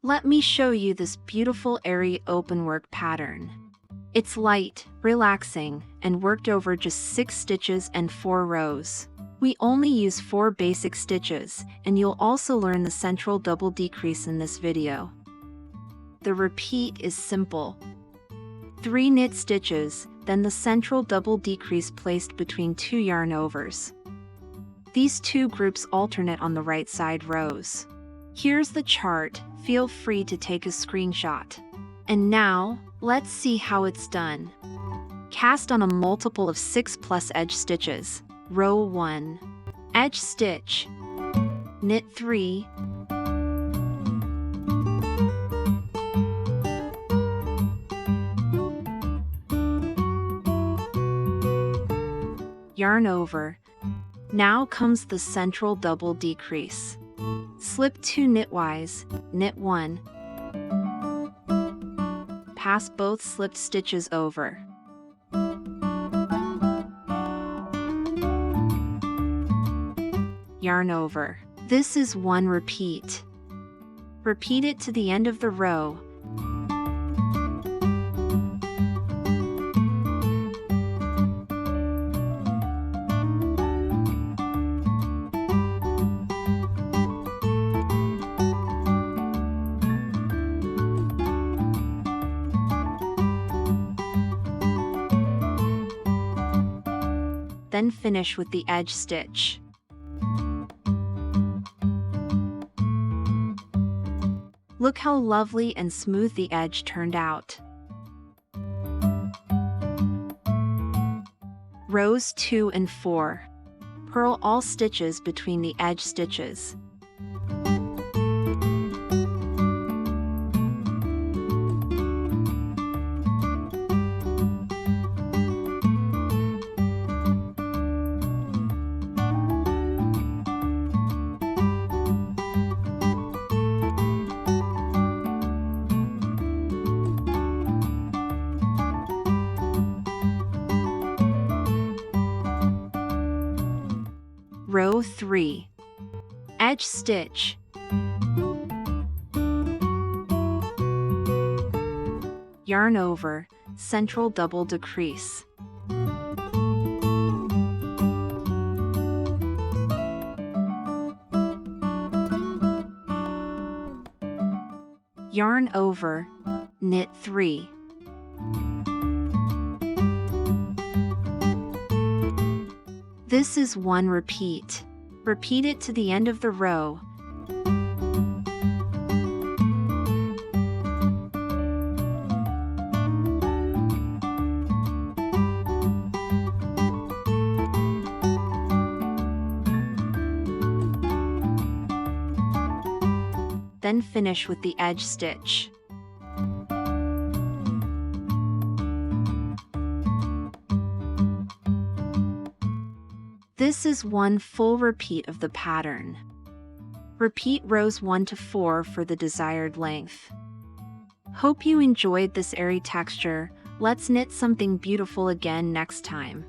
Let me show you this beautiful airy openwork pattern. It's light, relaxing, and worked over just 6 stitches and 4 rows. We only use 4 basic stitches, and you'll also learn the central double decrease in this video. The repeat is simple. 3 knit stitches, then the central double decrease placed between 2 yarn overs. These 2 groups alternate on the right side rows. Here's the chart, feel free to take a screenshot. And now, let's see how it's done. Cast on a multiple of 6 plus edge stitches. Row 1. Edge stitch. Knit 3. Yarn over. Now comes the central double decrease. Slip 2 knitwise, knit 1. Pass both slipped stitches over. Yarn over. This is 1 repeat. Repeat it to the end of the row. Then finish with the edge stitch. Look how lovely and smooth the edge turned out. Rows 2 and 4. Purl all stitches between the edge stitches. Row 3. Edge stitch. Yarn over, central double decrease. Yarn over, knit 3. This is 1 repeat. Repeat it to the end of the row. Then finish with the edge stitch. This is 1 full repeat of the pattern. Repeat rows 1 to 4 for the desired length. Hope you enjoyed this airy texture. Let's knit something beautiful again next time.